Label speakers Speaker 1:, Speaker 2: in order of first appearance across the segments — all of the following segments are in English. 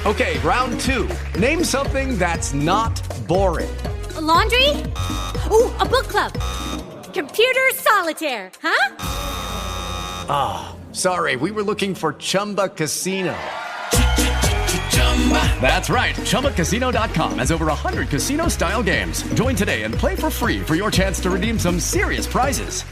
Speaker 1: Okay, round two. Name something that's not boring.
Speaker 2: A laundry? Ooh, a book club. Computer solitaire, huh?
Speaker 1: Ah, sorry, we were looking for Chumba Casino. That's right, ChumbaCasino.com has over 100 casino-style games. Join today and play for free for your chance to redeem some serious prizes.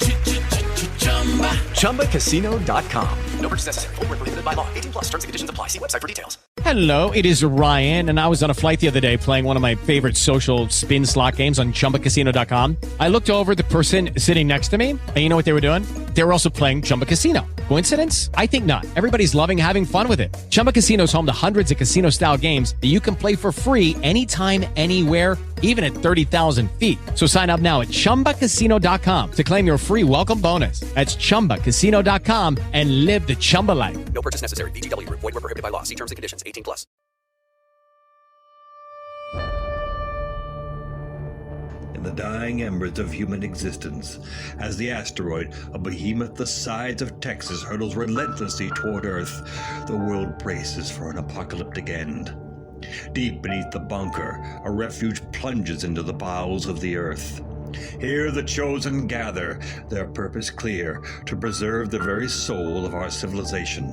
Speaker 1: ChumbaCasino.com. No purchase necessary. Void where prohibited by law. 18+ terms and conditions apply. See website for details.
Speaker 3: Hello, it is Ryan, and I was on a flight the other day playing one of my favorite social spin slot games on ChumbaCasino.com. I looked over at the person sitting next to me, and you know what they were doing? They were also playing Chumba Casino. Coincidence? I think not. Everybody's loving having fun with it. Chumba Casino is home to hundreds of casino-style games that you can play for free anytime, anywhere, even at 30,000 feet. So sign up now at ChumbaCasino.com to claim your free welcome bonus. That's ChumbaCasino.com and live the Chumba life.
Speaker 4: No purchase necessary. VGW. Void where prohibited by law. See terms and conditions. 18+.
Speaker 5: In the dying embers of human existence, as the asteroid, a behemoth the size of Texas, hurtles relentlessly toward Earth, the world braces for an apocalyptic end. Deep beneath the bunker, a refuge plunges into the bowels of the earth. Here the chosen gather, their purpose clear, to preserve the very soul of our civilization.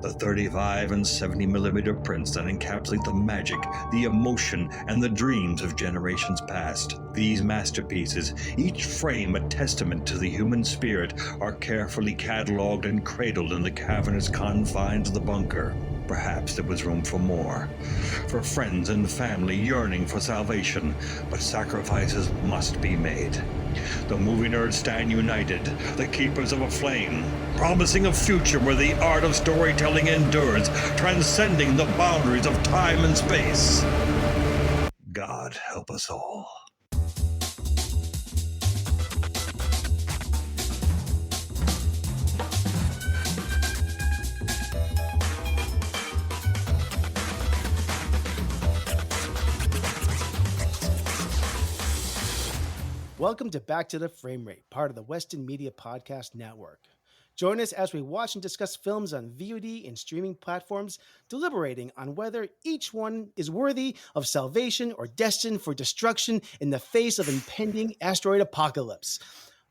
Speaker 5: The 35 and 70 millimeter prints that encapsulate the magic, the emotion, and the dreams of generations past. These masterpieces, each frame a testament to the human spirit, are carefully cataloged and cradled in the cavernous confines of the bunker. Perhaps there was room for more, for friends and family yearning for salvation, but sacrifices must be made. The movie nerds stand united, the keepers of a flame, promising a future where the art of storytelling endures, transcending the boundaries of time and space. God help us all.
Speaker 6: Welcome to Back to the Frame Rate, part of the Weston Media Podcast Network. Join us as we watch and discuss films on VOD and streaming platforms, deliberating on whether each one is worthy of salvation or destined for destruction in the face of impending asteroid apocalypse.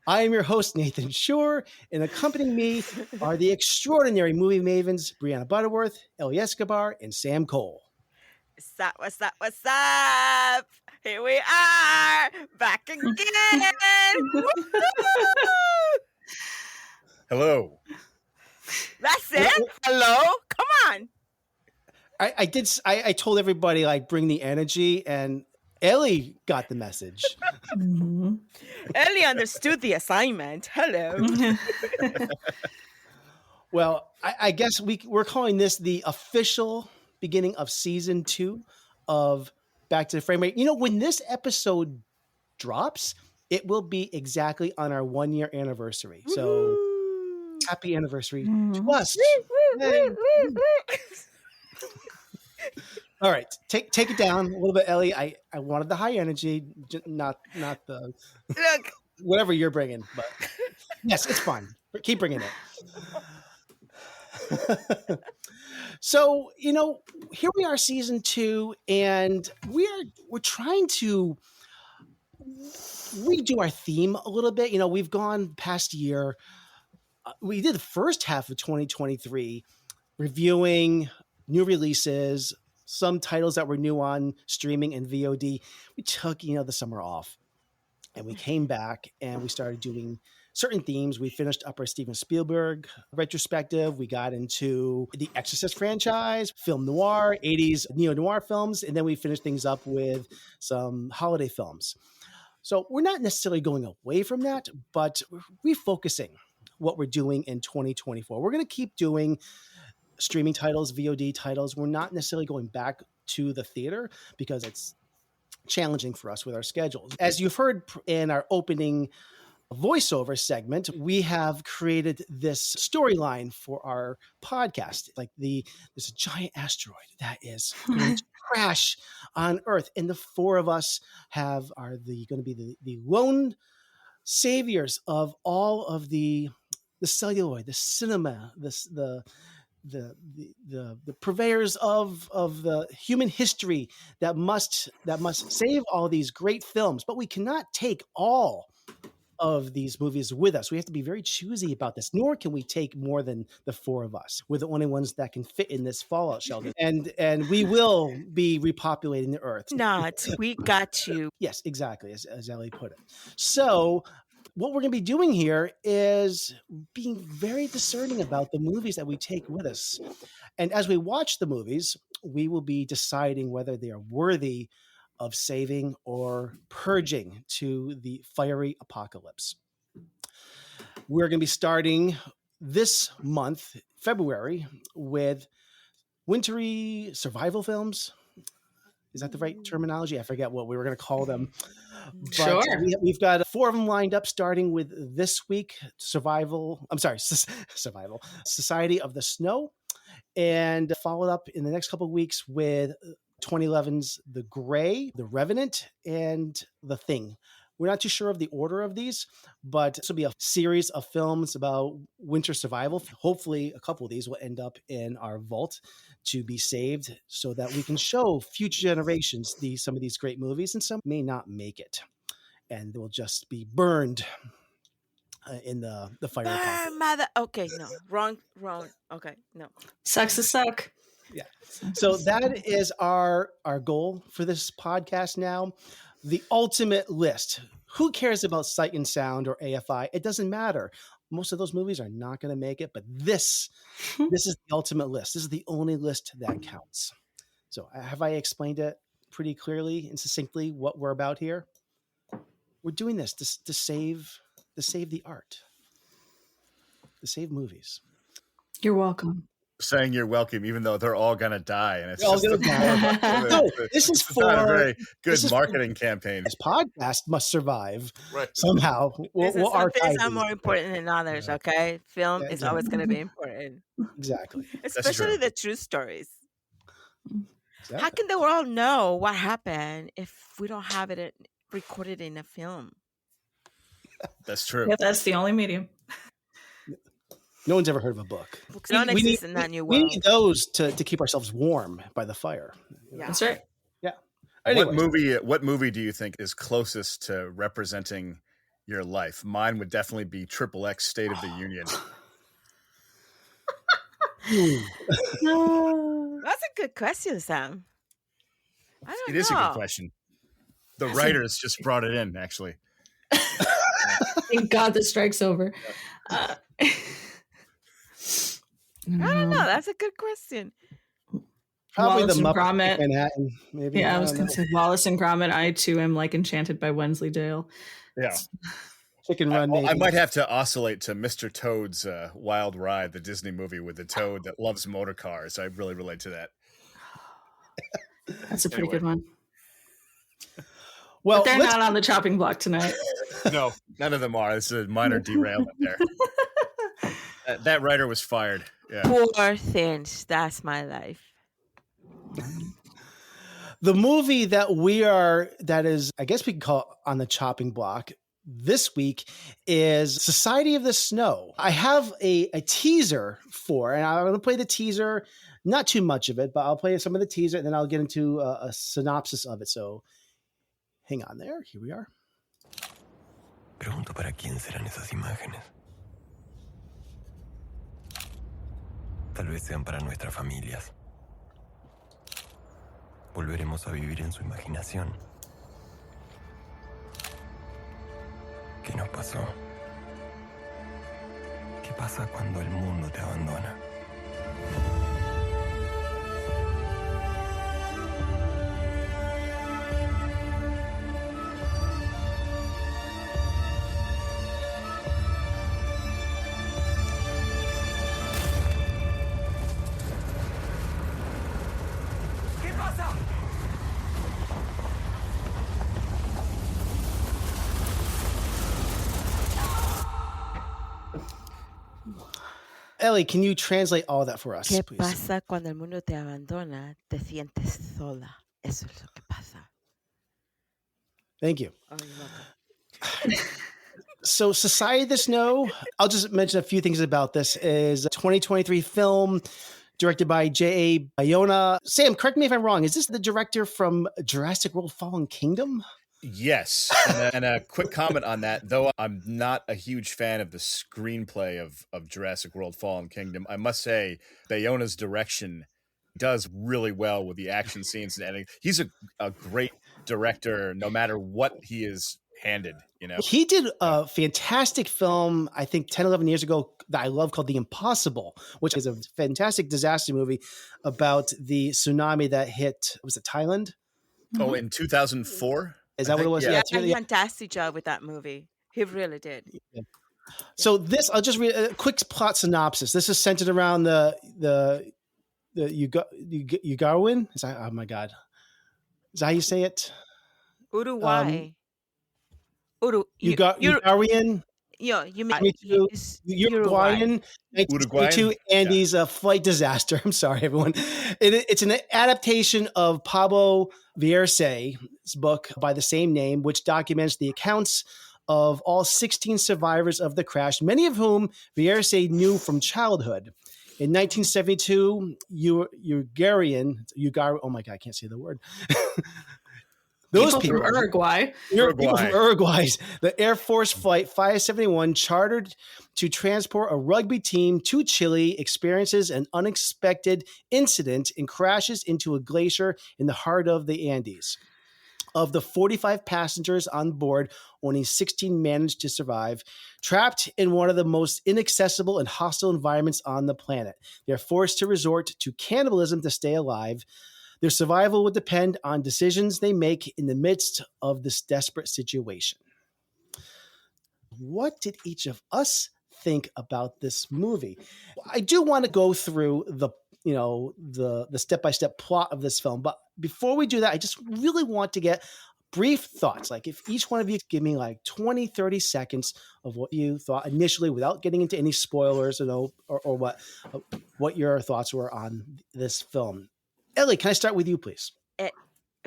Speaker 6: I am your host, Nathan Shore, and accompanying me are the extraordinary movie mavens, Brianna Butterworth, Ellie Escobar, and Sam Cole.
Speaker 7: What's up? Here we are, back again.
Speaker 8: Hello.
Speaker 7: That's it? Hello? Come on.
Speaker 6: I told everybody, like, bring the energy, and Ellie got the message.
Speaker 7: Mm-hmm. Ellie understood the assignment. Hello.
Speaker 6: Well, I guess we're calling this the official beginning of season 2 of Back to the Frame Rate. You know, when this episode drops, it will be exactly on our 1-year anniversary. So happy anniversary to us. All right, take it down a little bit, Ellie. I wanted the high energy, not the
Speaker 7: look
Speaker 6: whatever you're bringing. But yes, it's fine. Keep bringing it. So, you know, here we are, season 2, and we're trying to redo our theme a little bit. You know, we've gone past year. We did the first half of 2023 reviewing new releases, some titles that were new on streaming and VOD. We took, the summer off, and we came back and we started doing certain themes. We finished up our Steven Spielberg retrospective. We got into the Exorcist franchise, film noir, 80s neo-noir films, and then we finished things up with some holiday films. So we're not necessarily going away from that, but we're refocusing what we're doing in 2024. We're going to keep doing streaming titles, VOD titles. We're not necessarily going back to the theater because it's challenging for us with our schedules. As you've heard in our opening voiceover segment, we have created this storyline for our podcast. Like there's a giant asteroid that is going to crash on Earth, and the four of us are going to be the lone saviors of all of the celluloid, the cinema, the the purveyors of the human history that must save all these great films, but we cannot take all of these movies with us. We have to be very choosy about this, nor can we take more than the four of us. We're the only ones that can fit in this fallout shelter, and we will be repopulating the earth.
Speaker 7: Not, we got you.
Speaker 6: Yes, exactly, as Ellie put it. So what we're going to be doing here is being very discerning about the movies that we take with us. And as we watch the movies, we will be deciding whether they are worthy of saving or purging to the fiery apocalypse. We're going to be starting this month, February, with wintry survival films. Is that the right terminology? I forget what we were going to call them. But
Speaker 8: Sure.
Speaker 6: We've got 4 of them lined up, starting with this week, Survival, Society of the Snow, and followed up in the next couple of weeks with 2011's The Gray, The Revenant, and The Thing. We're not too sure of the order of these, but this will be a series of films about winter survival. Hopefully, a couple of these will end up in our vault to be saved so that we can show future generations some of these great movies, and some may not make it. And they will just be burned in the fire.
Speaker 7: Burn, mother. Okay, no. Wrong. Okay, no.
Speaker 8: Sucks to suck.
Speaker 6: Yeah. So that is our goal for this podcast now. The ultimate list. Who cares about Sight and Sound or AFI? It doesn't matter. Most of those movies are not going to make it, but this is the ultimate list. This is the only list that counts. So have I explained it pretty clearly and succinctly what we're about here? We're doing this to save the art, to save movies.
Speaker 8: You're welcome.
Speaker 9: Saying you're welcome, even though they're all gonna die, and it's
Speaker 6: They're all
Speaker 9: just
Speaker 6: gonna die. No, this is
Speaker 9: it's not a very good
Speaker 6: this is
Speaker 9: marketing campaign.
Speaker 6: This podcast must survive
Speaker 9: Right.
Speaker 6: somehow. We'll
Speaker 7: Some
Speaker 6: archive
Speaker 7: things are
Speaker 6: these.
Speaker 7: more important than others, okay? Film
Speaker 6: Yeah,
Speaker 7: is always going to be important,
Speaker 6: Exactly.
Speaker 7: especially
Speaker 9: true.
Speaker 7: the true stories. How
Speaker 6: Exactly.
Speaker 7: can the world know what happened if we don't have it recorded in a film?
Speaker 9: That's true.
Speaker 8: Yeah, that's the only medium.
Speaker 6: No one's ever heard of a book.
Speaker 7: Books don't
Speaker 6: We
Speaker 7: exist in that new
Speaker 6: We
Speaker 7: world.
Speaker 6: need those to keep ourselves warm by the fire.
Speaker 7: Yeah.
Speaker 8: That's right.
Speaker 6: Yeah. Anyways,
Speaker 9: What movie do you think is closest to representing your life? Mine would definitely be XXX State of the Union.
Speaker 7: That's a good question, Sam. I don't
Speaker 9: It
Speaker 7: know.
Speaker 9: is a good question. The writers just brought it in, actually.
Speaker 8: Thank God the strike's over.
Speaker 7: I don't know. That's a good question.
Speaker 6: probably
Speaker 8: Wallace
Speaker 6: the
Speaker 8: and
Speaker 6: Muppets
Speaker 8: Gromit.
Speaker 6: of Manhattan. Maybe.
Speaker 8: Yeah, I was
Speaker 6: don't
Speaker 8: going
Speaker 6: know.
Speaker 8: to say Wallace and Gromit. I too am like enchanted by Wensleydale.
Speaker 9: Yeah.
Speaker 6: Chicken Run.
Speaker 9: I
Speaker 6: maybe.
Speaker 9: might have to oscillate to Mr. Toad's Wild Ride, the Disney movie with the toad that loves motor cars. I really relate to that.
Speaker 8: That's a pretty
Speaker 9: Anyway.
Speaker 8: good one.
Speaker 6: Well,
Speaker 8: But they're
Speaker 6: let's-
Speaker 8: not on the chopping block tonight.
Speaker 9: No, none of them are. It's a minor derailment there. That writer was fired. Yeah.
Speaker 7: Poor things. That's my life.
Speaker 6: the movie that is, I guess we can call it on the chopping block this week is Society of the Snow. I have a teaser and I'm going to play the teaser, not too much of it, but I'll play some of the teaser and then I'll get into a synopsis of it. So hang on there. Here we are.
Speaker 10: Pregunto para quién serán esas imágenes. Tal vez sean para nuestras familias. Volveremos a vivir en su imaginación. ¿Qué nos pasó? ¿Qué pasa cuando el mundo te abandona?
Speaker 6: Ellie, can you translate all that for us,
Speaker 7: ¿Qué
Speaker 6: please?
Speaker 7: pasa cuando el mundo te abandona? Te sientes sola. Eso es lo que pasa.
Speaker 6: Thank you.
Speaker 7: Oh, you're welcome.
Speaker 6: So Society of the Snow, I'll just mention a few things about this, is a 2023 film directed by J.A. Bayona. Sam, correct me if I'm wrong. Is this the director from Jurassic World Fallen Kingdom?
Speaker 9: Yes. And a quick comment on that, though I'm not a huge fan of the screenplay of Jurassic World Fallen Kingdom, I must say Bayona's direction does really well with the action scenes and editing. He's a great director no matter what he is handed, you know.
Speaker 6: He did a fantastic film, I think 10, 11 years ago that I love called The Impossible, which is a fantastic disaster movie about the tsunami that hit, was it Thailand?
Speaker 9: Oh, in 2004?
Speaker 6: Is that what it was?
Speaker 7: Yeah,
Speaker 6: Yeah,
Speaker 7: and fantastic job with that movie. He really did.
Speaker 6: Yeah. So this, I'll just read a quick plot synopsis. This is centered around the Ugaruan. Is that, oh my God. Is that how you say it?
Speaker 7: Uruguay.
Speaker 6: Ugaruan.
Speaker 7: Yeah, you mean
Speaker 6: Uruguayan 1922 Andes flight disaster. I'm sorry, everyone. It's an adaptation of Pablo Vierse's book by the same name, which documents the accounts of all 16 survivors of the crash, many of whom Vierse knew from childhood. In 1972, oh my God, I can't say the word. Those people
Speaker 8: from Uruguay.
Speaker 6: People from Uruguay. The Air Force Flight 571 chartered to transport a rugby team to Chile, experiences an unexpected incident and crashes into a glacier in the heart of the Andes. Of the 45 passengers on board, only 16 managed to survive. Trapped in one of the most inaccessible and hostile environments on the planet, they're forced to resort to cannibalism to stay alive. Their survival would depend on decisions they make in the midst of this desperate situation. What did each of us think about this movie? I do want to go through the step-by-step plot of this film, but before we do that, I just really want to get brief thoughts. Like if each one of you give me like 20, 30 seconds of what you thought initially without getting into any spoilers, or what your thoughts were on this film. Ellie, can I start with you, please?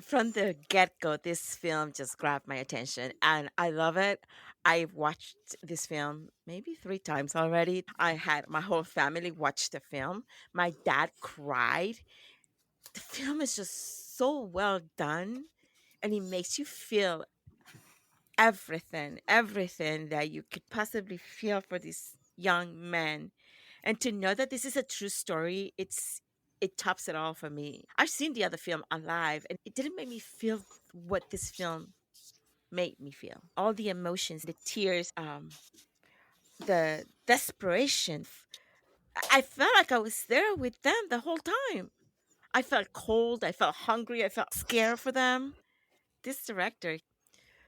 Speaker 7: From the get-go, this film just grabbed my attention, and I love it. I've watched this film maybe 3 times already. I had my whole family watch the film. My dad cried. The film is just so well done, and it makes you feel everything that you could possibly feel for this young man. And to know that this is a true story, it tops it all for me. I've seen the other film Alive, and it didn't make me feel what this film made me feel. All the emotions, the tears, the desperation. I felt like I was there with them the whole time. I felt cold. I felt hungry. I felt scared for them. This director,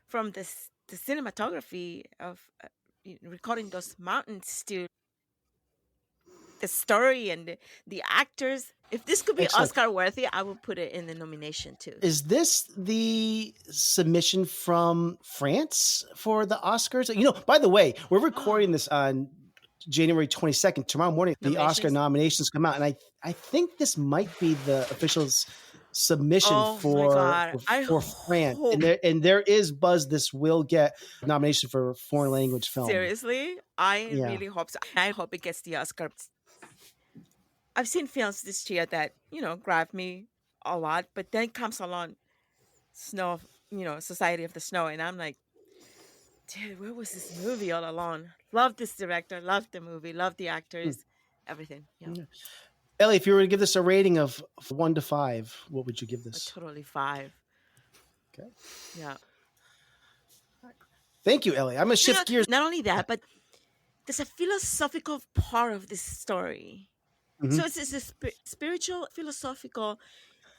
Speaker 7: from the cinematography of recording those mountains to the story and the actors. If this could be Oscar worthy, I would put it in the nomination too.
Speaker 6: Is this the submission from France for the Oscars? By the way, we're recording this on January 22nd. Tomorrow morning, the Oscar nominations come out, and I think this might be the official submission for France. And there is buzz this will get nomination for foreign language film.
Speaker 7: Seriously? I really hope so. I hope it gets the Oscar. I've seen films this year that, grab me a lot, but then comes along Snow, Society of the Snow, and I'm like, dude, where was this movie all along? Love this director, love the movie, love the actors, everything. Yeah.
Speaker 6: Ellie, if you were to give this a rating of 1 to 5, what would you give this?
Speaker 7: Totally 5.
Speaker 6: Okay.
Speaker 7: Yeah.
Speaker 6: Thank you, Ellie. I'm going to shift gears.
Speaker 7: Not only that, but there's a philosophical part of this story. Mm-hmm. So it's a spiritual, philosophical,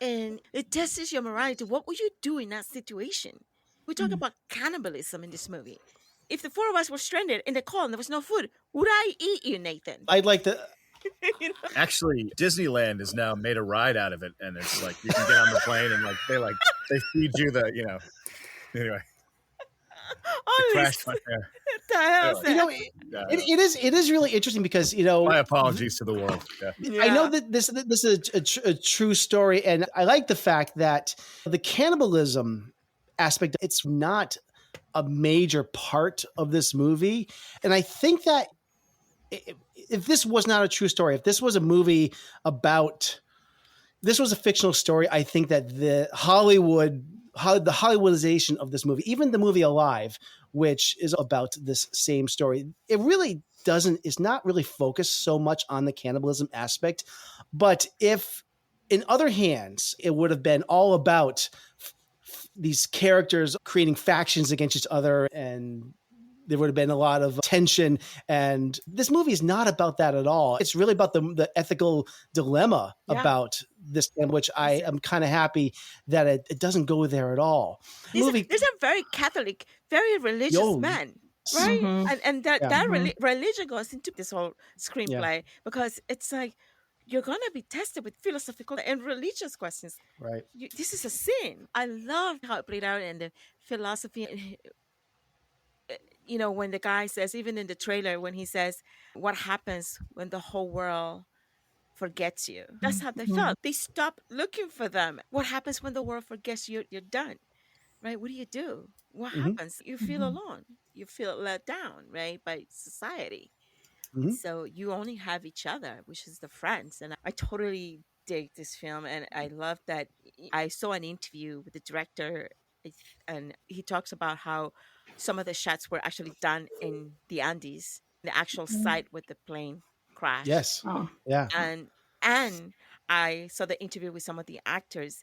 Speaker 7: and it tests your morality. What would you do in that situation? We talk about cannibalism in this movie. If the 4 of us were stranded in the cold and there was no food, would I eat you, Nathan?
Speaker 6: I'd like to...
Speaker 9: Actually, Disneyland has now made a ride out of it, and it's like you can get on the plane and they feed you the anyway.
Speaker 6: It is really interesting because
Speaker 9: my apologies to the world.
Speaker 6: I know that this is a true story, and I like the fact that the cannibalism aspect, it's not a major part of this movie, and I think that if this was not a true story, if this was a movie about, this was a fictional story, I think that the Hollywoodization of this movie, even the movie Alive, which is about this same story, it really doesn't, it's not really focused so much on the cannibalism aspect. But if, in other hands, it would have been all about these characters creating factions against each other, and there would have been a lot of tension. And this movie is not about that at all. It's really about the ethical dilemma about this, which I am kind of happy that it doesn't go there at all.
Speaker 7: There's a very Catholic, very religious man, right? And that religion goes into this whole screenplay because it's like you're going to be tested with philosophical and religious questions.
Speaker 6: Right.
Speaker 7: This is a sin. I love how it played out in the philosophy. You know, when the guy says, even in the trailer, when he says, what happens when the whole world forgets you? That's how they felt. They stopped looking for them. What happens when the world forgets you? You're done, right? What do you do? What happens? You feel alone. You feel let down, right, by society. So you only have each other, which is the friends. And I totally dig this film. And I love that I saw an interview with the director, and he talks about how some of the shots were actually done in the Andes, the actual site where the plane crashed.
Speaker 6: Yes. Yeah.
Speaker 7: And I saw the interview with some of the actors.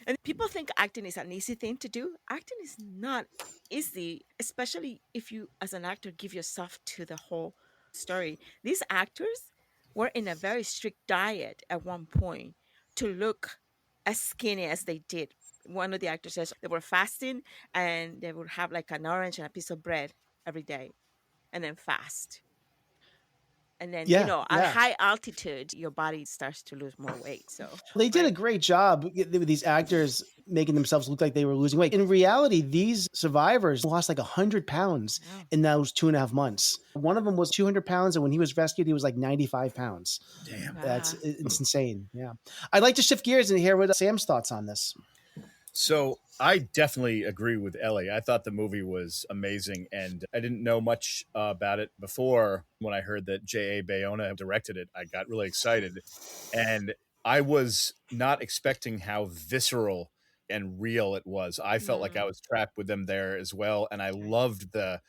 Speaker 7: And people think acting is an easy thing to do. Acting is not easy, especially if you, as an actor, give yourself to the whole story. These actors were in a very strict diet at one point to look as skinny as they did. One of the actors says they were fasting and they would have like an orange and a piece of bread every day and then fast. And then, at high altitude, your body starts to lose more weight. So
Speaker 6: they did a great job with these actors making themselves look like they were losing weight. In reality, these survivors lost like 100 pounds in those 2.5 months. One of them was 200 pounds, and when he was rescued, he was like 95 pounds.
Speaker 9: Damn.
Speaker 6: It's insane. Yeah. I'd like to shift gears and hear what Sam's thoughts on this.
Speaker 9: So I definitely agree with Ellie. I thought the movie was amazing, and I didn't know much about it before. When I heard that J.A. Bayona directed it, I got really excited. And I was not expecting how visceral and real it was. I felt like I was trapped with them there as well. And I loved the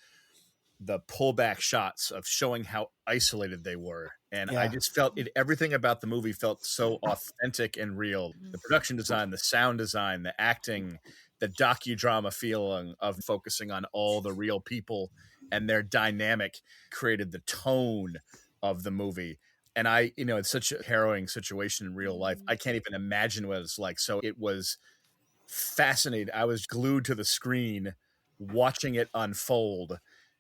Speaker 9: pullback shots of showing how isolated they were. And I just felt everything about the movie felt so authentic and real. The production design, the sound design, the acting, the docudrama feeling of focusing on all the real people and their dynamic created the tone of the movie. And it's such a harrowing situation in real life. I can't even imagine what it's like. So it was fascinating. I was glued to the screen watching it unfold.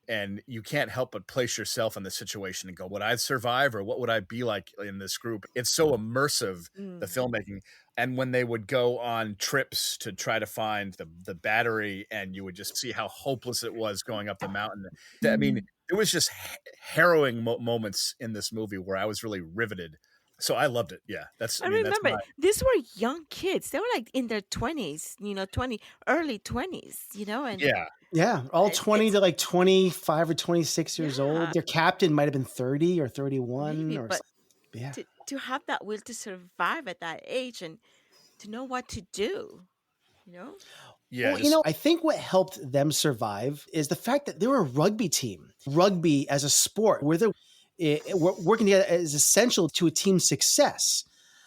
Speaker 9: And you can't help but place yourself in the situation and go, would I survive, or what would I be like in this group? It's so immersive, the filmmaking. And when they would go on trips to try to find the battery, and you would just see how hopeless it was going up the mountain. I mean, it was just harrowing moments in this movie where I was really riveted. So I loved it. Yeah,
Speaker 7: I remember these were young kids. They were like in their 20s, early 20s, and
Speaker 6: yeah, all 20 to like 25 or 26 years old. Their captain might have been 30 or 31.
Speaker 7: Maybe, but to have that will to survive at that age and to know what to do,
Speaker 6: Yeah, well, I think what helped them survive is the fact that they were a rugby team. Rugby as a sport, where they're working together is essential to a team's success.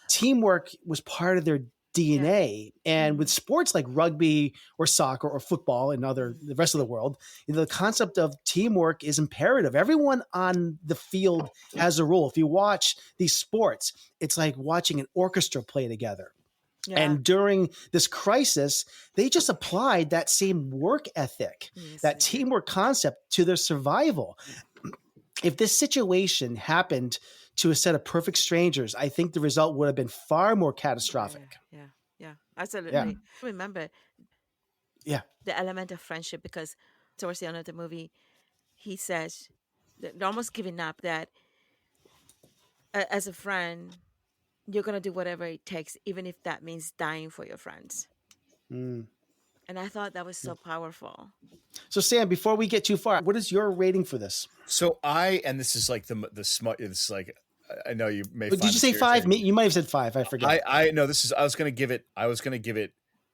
Speaker 6: Teamwork was part of their DNA. And with sports like rugby or soccer or football and the rest of the world, the concept of teamwork is imperative. Everyone on the field has a role. If you watch these sports, it's like watching an orchestra play together. Yeah. And during this crisis, they just applied that same work ethic, that teamwork concept to their survival. If this situation happened to a set of perfect strangers, I think the result would have been far more catastrophic.
Speaker 7: Yeah, absolutely. Yeah. Remember the element of friendship, because towards the end of the movie, he says, they're almost giving up, that as a friend, you're going to do whatever it takes, even if that means dying for your friends. And I thought that was so powerful.
Speaker 6: So Sam, before we get too far, what is your rating for this?
Speaker 9: So and this is like the smart. It's like I know you may.
Speaker 6: Did
Speaker 9: find
Speaker 6: you
Speaker 9: this
Speaker 6: say 5?
Speaker 9: irritating.
Speaker 6: You might have said 5. I forget.
Speaker 9: I know this is. I was gonna give it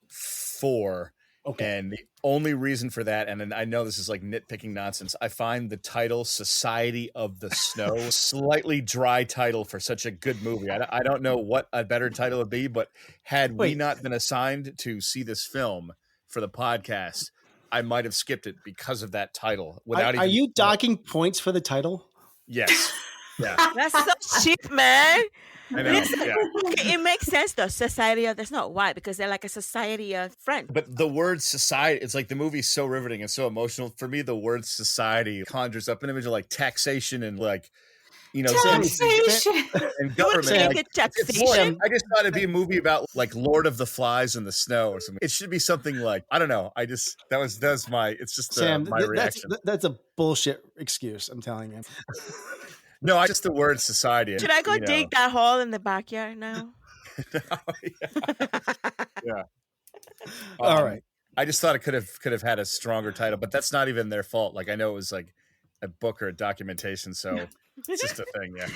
Speaker 9: 4.
Speaker 6: Okay.
Speaker 9: And the only reason for that, and then I know this is like nitpicking nonsense, I find the title "Society of the Snow" slightly dry title for such a good movie. I don't know what a better title would be, but had we not been assigned to see this film for the podcast, I might have skipped it because of that title. Without
Speaker 6: Are you docking points for the title?
Speaker 9: Yes. Yeah.
Speaker 7: That's so cheap, man.
Speaker 9: I know. Yeah.
Speaker 7: Okay, it makes sense though. Society of, that's not why, because they're like a society of friends.
Speaker 9: But the word society, it's like the movie's so riveting and so emotional. For me, the word society conjures up an image of like taxation and like,
Speaker 8: taxation
Speaker 9: and government. Like,
Speaker 7: taxation.
Speaker 9: I just thought it'd be a movie about like Lord of the Flies in the snow or something. It should be something like, I don't know. It's just
Speaker 6: Sam,
Speaker 9: my reaction.
Speaker 6: That's a bullshit excuse. I'm telling you.
Speaker 9: No, I just the word society.
Speaker 7: Should I go dig that hole in the backyard now?
Speaker 9: Yeah.
Speaker 6: All right.
Speaker 9: I just thought it could have had a stronger title, but that's not even their fault. Like I know it was like a book or a documentation, so it's just a thing. Yeah.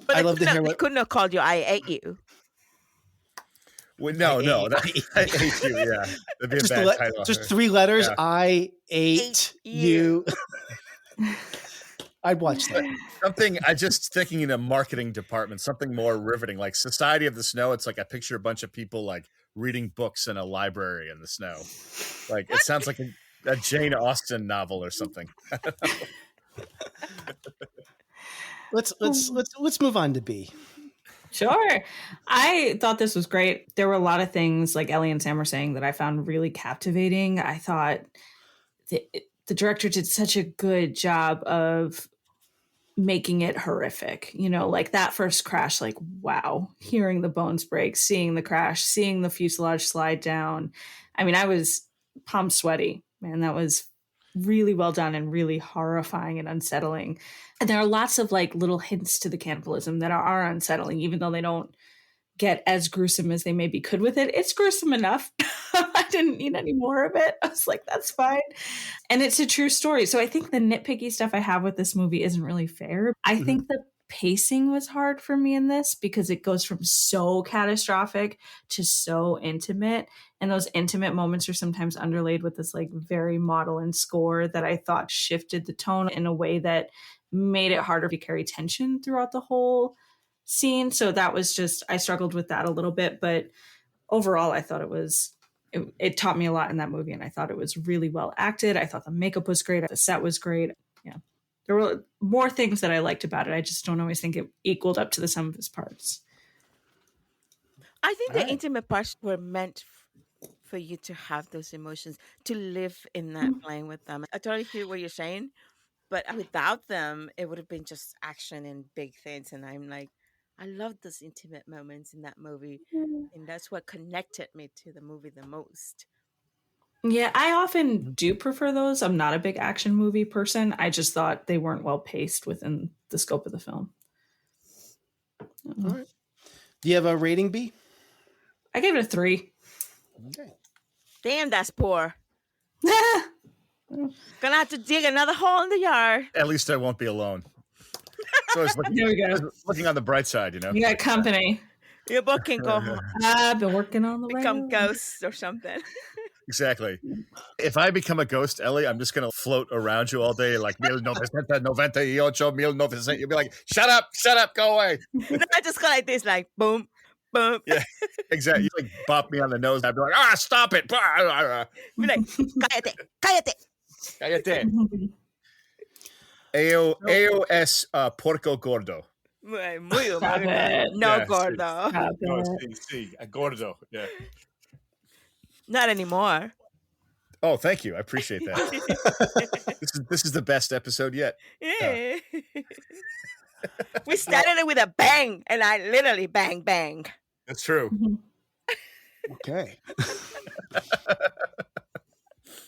Speaker 7: But
Speaker 6: I love to hear
Speaker 7: they
Speaker 6: what
Speaker 7: couldn't have called you "I ate you."
Speaker 9: Well, no, I hate you. Yeah, that'd be a bad title.
Speaker 6: Just 3 letters.
Speaker 9: Yeah.
Speaker 6: I ate you. I'd watch that.
Speaker 9: Something I just thinking in a marketing department, something more riveting, like Society of the Snow. It's like I picture a bunch of people like reading books in a library in the snow. Like it sounds like a Jane Austen novel or something.
Speaker 6: Let's move on to B.
Speaker 8: Sure. I thought this was great. There were a lot of things, like Ellie and Sam were saying, that I found really captivating. I thought the director did such a good job of making it horrific. Like that first crash, like, wow, hearing the bones break, seeing the crash, seeing the fuselage slide down. I mean, I was palm sweaty, man. That was really well done and really horrifying and unsettling. And there are lots of like little hints to the cannibalism that are unsettling, even though they don't get as gruesome as they maybe could with it. It's gruesome enough. I didn't need any more of it. I was like, that's fine. And it's a true story. So I think the nitpicky stuff I have with this movie isn't really fair. I think the pacing was hard for me in this because it goes from so catastrophic to so intimate. And those intimate moments are sometimes underlaid with this like very maudlin score that I thought shifted the tone in a way that made it harder to carry tension throughout the whole scene. So that was just, I struggled with that a little bit, but overall I thought it taught me a lot in that movie, and I thought it was really well acted. I thought the makeup was great. The set was great. Yeah. There were more things that I liked about it. I just don't always think it equaled up to the sum of its parts.
Speaker 7: I think the intimate parts were meant for you to have those emotions, to live in that playing with them. I totally hear what you're saying, but without them, it would have been just action and big things. And I'm like, I love those intimate moments in that movie. And that's what connected me to the movie the most.
Speaker 8: Yeah, I often do prefer those. I'm not a big action movie person. I just thought they weren't well paced within the scope of the film.
Speaker 6: All right. Do you have a rating, B?
Speaker 8: I gave it a 3.
Speaker 6: Okay.
Speaker 7: Damn, that's poor. Gonna have to dig another hole in the yard.
Speaker 9: At least I won't be alone. So I was
Speaker 8: Here we go.
Speaker 9: looking on the bright side,
Speaker 8: You got company.
Speaker 7: Your book can go home.
Speaker 8: I've been working on the
Speaker 7: Become
Speaker 8: rails.
Speaker 7: ghosts or something.
Speaker 9: Exactly. If I become a ghost, Ellie, I'm just going to float around you all day like 1998. You'll be like, shut up, go away.
Speaker 7: No, I just go like this, like boom, boom.
Speaker 9: Yeah, exactly. You like bop me on the nose. I'd be like, stop it.
Speaker 7: Be like, cállate.
Speaker 9: AOS Porco Gordo.
Speaker 7: Muy
Speaker 8: Stop it.
Speaker 7: No,
Speaker 9: Yeah,
Speaker 7: gordo.
Speaker 8: Stop
Speaker 9: No,
Speaker 8: it.
Speaker 9: sí, gordo. Yeah.
Speaker 7: Not anymore.
Speaker 9: Oh, thank you. I appreciate that. This is the best episode yet.
Speaker 7: Yeah. We started it with a bang, and I literally bang.
Speaker 9: That's true.
Speaker 6: Okay.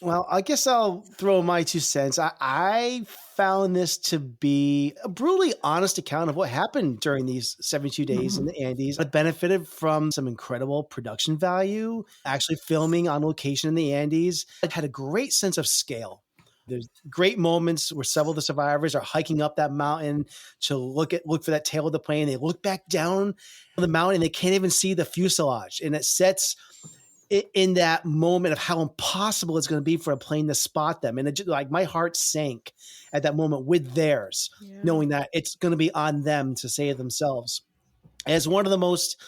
Speaker 6: Well, I guess I'll throw my 2 cents. I found this to be a brutally honest account of what happened during these 72 days in the Andes. I benefited from some incredible production value, actually filming on location in the Andes. It had a great sense of scale. There's great moments where several of the survivors are hiking up that mountain to look for that tail of the plane. They look back down the mountain and they can't even see the fuselage. And it sets in that moment of how impossible it's going to be for a plane to spot them. And it just, like, my heart sank at that moment with theirs, knowing that it's going to be on them to save themselves. As one of the most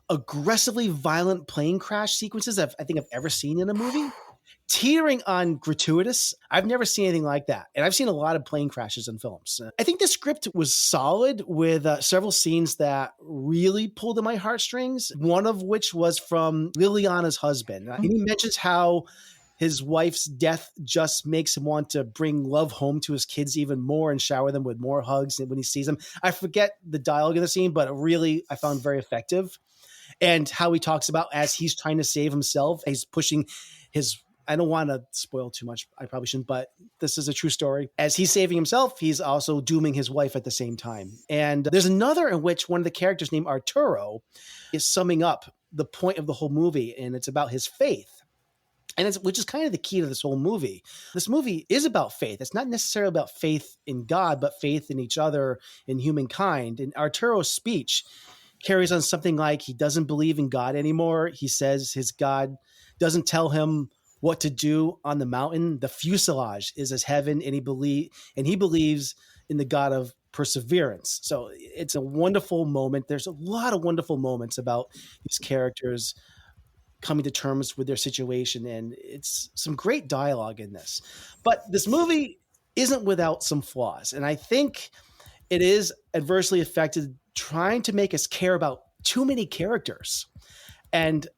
Speaker 6: aggressively violent plane crash sequences I think I've ever seen in a movie. Teetering on gratuitous. I've never seen anything like that. And I've seen a lot of plane crashes in films. I think the script was solid with several scenes that really pulled at my heartstrings, one of which was from Liliana's husband. And he mentions how his wife's death just makes him want to bring love home to his kids even more and shower them with more hugs when he sees them. I forget the dialogue in the scene, but really I found very effective. And how he talks about as he's trying to save himself, he's pushing his, I don't want to spoil too much. I probably shouldn't, but this is a true story. As he's saving himself, he's also dooming his wife at the same time. And there's another in which one of the characters named Arturo is summing up the point of the whole movie, and it's about his faith. And which is kind of the key to this whole movie. This movie is about faith. It's not necessarily about faith in God, but faith in each other, in humankind. And Arturo's speech carries on something like he doesn't believe in God anymore. He says his God doesn't tell him what to do on the mountain. The fuselage is his heaven, and he believes in the God of perseverance. So it's a wonderful moment. There's a lot of wonderful moments about these characters coming to terms with their situation, and it's some great dialogue in this. But this movie isn't without some flaws, and I think it is adversely affected trying to make us care about too many characters. And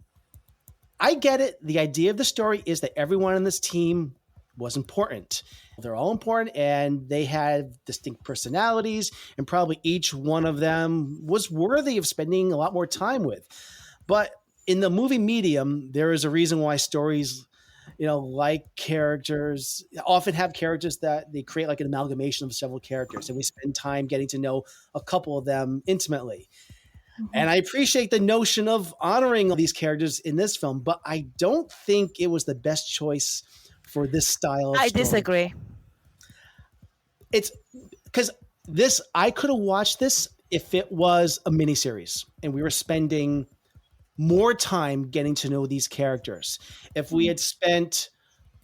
Speaker 6: I get it. The idea of the story is that everyone in this team was important. They're all important, and they had distinct personalities, and probably each one of them was worthy of spending a lot more time with. But in the movie medium, there is a reason why stories, like characters, often have characters that they create like an amalgamation of several characters, and we spend time getting to know a couple of them intimately. And I appreciate the notion of honoring these characters in this film, but I don't think it was the best choice for this style of story.
Speaker 7: Disagree.
Speaker 6: It's because I could have watched this if it was a miniseries and we were spending more time getting to know these characters. If we had spent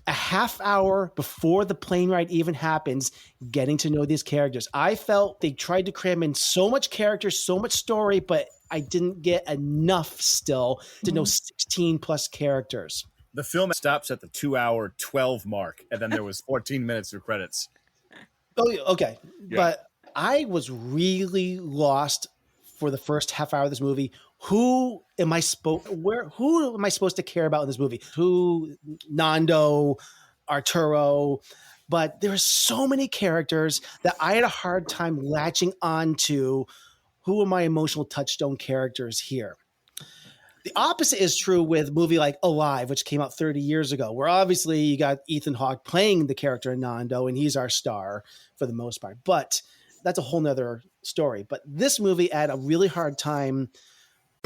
Speaker 6: a half hour before the plane ride even happens getting to know these characters, I felt they tried to cram in so much character, so much story, but I didn't get enough still to know 16 plus characters.
Speaker 9: The film stops at the 2-hour 12 mark, and then there was 14 minutes of credits.
Speaker 6: Oh, okay.
Speaker 9: Yeah.
Speaker 6: But I was really lost for the first half hour of this movie. Who am I supposed to care about in this movie? Who? Nando, Arturo. But there are so many characters that I had a hard time latching on to. Who are my emotional touchstone characters here? The opposite is true with a movie like Alive, which came out 30 years ago, where obviously you got Ethan Hawke playing the character Nando, and he's our star for the most part. But that's a whole nother story. But this movie had a really hard time.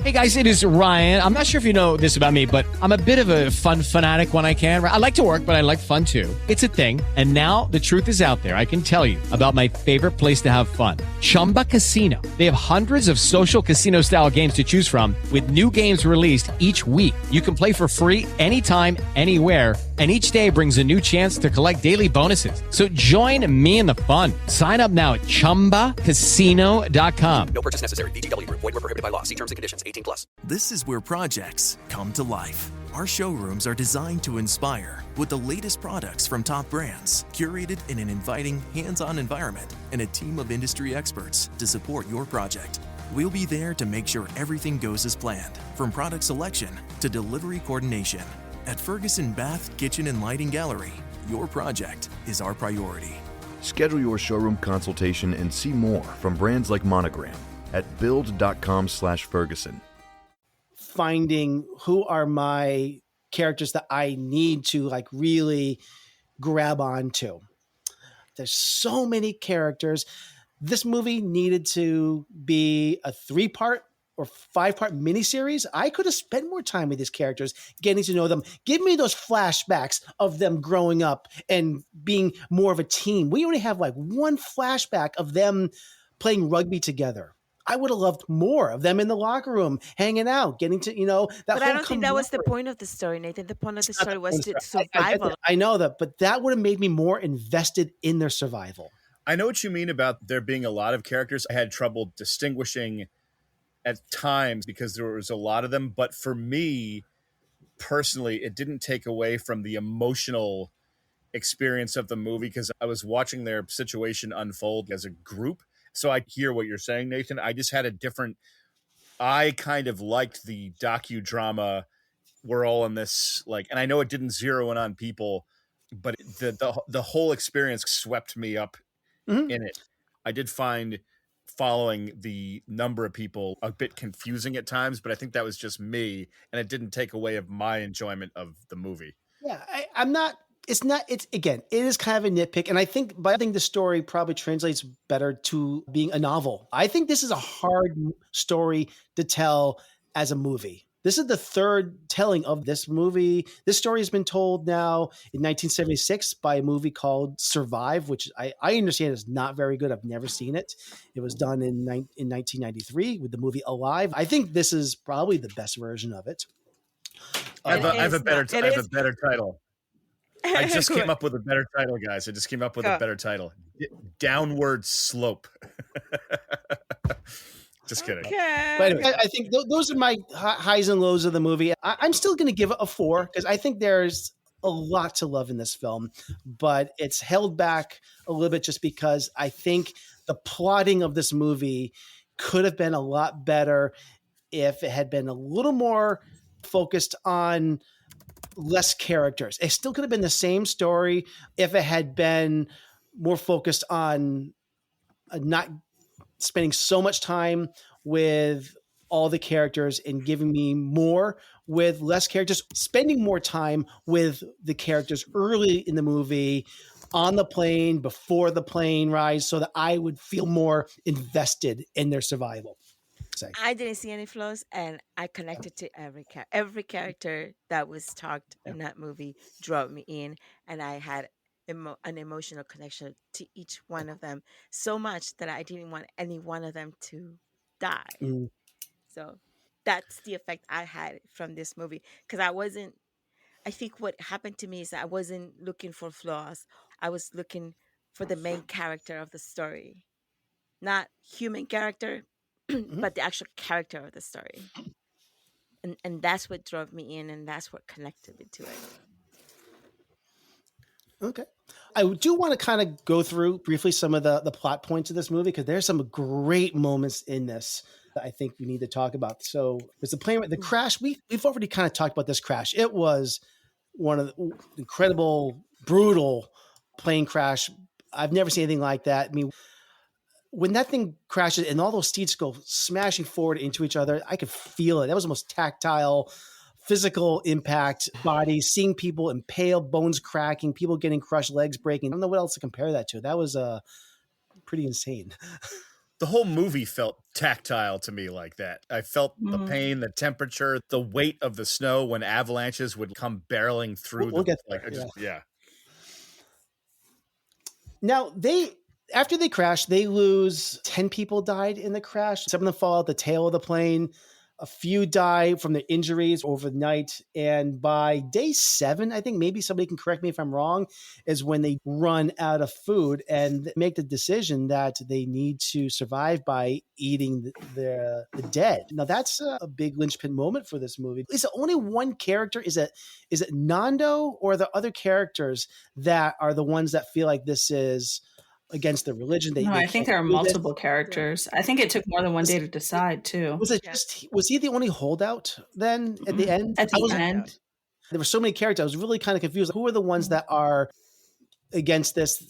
Speaker 3: Hey guys, it is Ryan. I'm not sure if you know this about me, but I'm a bit of a fun fanatic when I can. I like to work, but I like fun too. It's a thing. And now the truth is out there. I can tell you about my favorite place to have fun. Chumba Casino. They have hundreds of social casino style games to choose from with new games released each week. You can play for free anytime, anywhere. And each day brings a new chance to collect daily bonuses. So join me in the fun. Sign up now at ChumbaCasino.com.
Speaker 4: No purchase necessary. VGW Group. Void where prohibited by law. See terms and conditions. 18+.
Speaker 10: This is where projects come to life. Our showrooms are designed to inspire with the latest products from top brands, curated in an inviting, hands-on environment, and a team of industry experts to support your project. We'll be there to make sure everything goes as planned, from product selection to delivery coordination. At Ferguson Bath, Kitchen and Lighting Gallery, your project is our priority.
Speaker 11: Schedule your showroom consultation and see more from brands like Monogram at build.com/Ferguson.
Speaker 6: Finding who are my characters that I need to like really grab onto. There's so many characters. This movie needed to be a 3-part or 5-part miniseries. I could have spent more time with these characters, getting to know them. Give me those flashbacks of them growing up and being more of a team. We only have like one flashback of them playing rugby together. I would have loved more of them in the locker room, hanging out, getting to, that
Speaker 7: But I
Speaker 6: whole
Speaker 7: don't think that was the
Speaker 6: camaraderie.
Speaker 7: point of the story, Nathan. The point of the
Speaker 6: It's not
Speaker 7: story
Speaker 6: the
Speaker 7: was
Speaker 6: point
Speaker 7: to
Speaker 6: of the story. I get
Speaker 7: survival.
Speaker 6: that. I know that, but that would have made me more invested in their survival.
Speaker 9: I know what you mean about there being a lot of characters. I had trouble distinguishing at times because there was a lot of them. But for me, personally, it didn't take away from the emotional experience of the movie because I was watching their situation unfold as a group. So I hear what you're saying, Nathan. I just had a different... I kind of liked the docudrama. We're all in this, like, and I know it didn't zero in on people, but the whole experience swept me up in it. I did find following the number of people a bit confusing at times, but I think that was just me, and it didn't take away of my enjoyment of the movie.
Speaker 6: Yeah, I'm not. It's again, it is kind of a nitpick. And I think the story probably translates better to being a novel. I think this is a hard story to tell as a movie. This is the third telling of this movie. This story has been told now in 1976 by a movie called Survive, which I understand is not very good. I've never seen it. It was done in 1993 with the movie Alive. I think this is probably the best version of it.
Speaker 9: I have a better title. I just came up with a better title, guys. I just came up with a better title. Downward Slope. Just kidding.
Speaker 7: Okay.
Speaker 6: But anyway, I think those are my highs and lows of the movie. I'm still going to give it a 4 because I think there's a lot to love in this film, but it's held back a little bit just because I think the plotting of this movie could have been a lot better if it had been a little more focused on less characters. It still could have been the same story if it had been more focused on not spending so much time with all the characters and giving me more with less characters, spending more time with the characters early in the movie, on the plane, before the plane ride, so that I would feel more invested in their survival.
Speaker 7: I didn't see any flaws, and I connected to every character that was talked in that movie. Drove me in, and I had an emotional connection to each one of them so much that I didn't want any one of them to die. So that's the effect I had from this movie, because I think what happened to me is that I wasn't looking for flaws. I was looking for the main character of the story, not human character, but the actual character of the story. And that's what drove me in, and that's what connected me to it.
Speaker 6: Okay. I do want to kind of go through briefly some of the plot points of this movie because there's some great moments in this that I think we need to talk about. So there's the crash. We've already kind of talked about this crash. It was one of the incredible, brutal plane crash. I've never seen anything like that. I mean, when that thing crashes and all those seats go smashing forward into each other, I could feel it. That was the most tactile, physical impact, bodies, seeing people impale, bones cracking, people getting crushed, legs breaking. I don't know what else to compare that to. That was pretty insane.
Speaker 9: The whole movie felt tactile to me like that. I felt the pain, the temperature, the weight of the snow when avalanches would come barreling through. Yeah.
Speaker 6: Now, after they crash, they lose 10 people died in the crash. Some of them fall out the tail of the plane. A few die from their injuries overnight. And by day 7, I think maybe somebody can correct me if I'm wrong, is when they run out of food and make the decision that they need to survive by eating the dead. Now, that's a big linchpin moment for this movie. Is it only one character? Is it Nando, or are there other characters that are the ones that feel like this is against the religion?
Speaker 8: I think there are multiple characters. I think it took more than one day to decide too.
Speaker 6: Was he the only holdout then at the end?
Speaker 8: At the end.
Speaker 6: There were so many characters. I was really kind of confused. Who are the ones that are against this,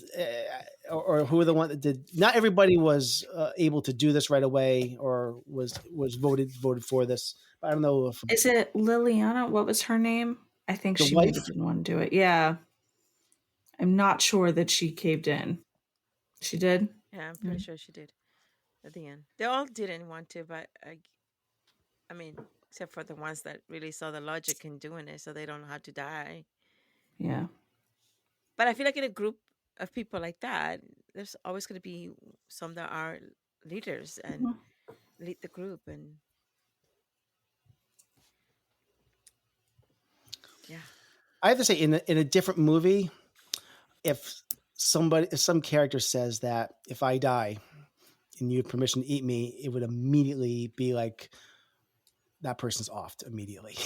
Speaker 6: or who are the ones that did? Not everybody was able to do this right away, or was voted for this. I don't know if
Speaker 8: is it Liliana? What was her name? I think
Speaker 6: The
Speaker 8: she
Speaker 6: wife?
Speaker 8: maybe didn't want to do it. Yeah. I'm not sure that she caved in. She did?
Speaker 7: Yeah, I'm pretty sure she did at the end. They all didn't want to, but I mean, except for the ones that really saw the logic in doing it, so they don't have to die.
Speaker 8: Yeah.
Speaker 7: But I feel like in a group of people like that, there's always going to be some that are leaders and lead the group, and yeah.
Speaker 6: I have to say, in a different movie, if some character says that if I die and you have permission to eat me, it would immediately be like that person's offed immediately.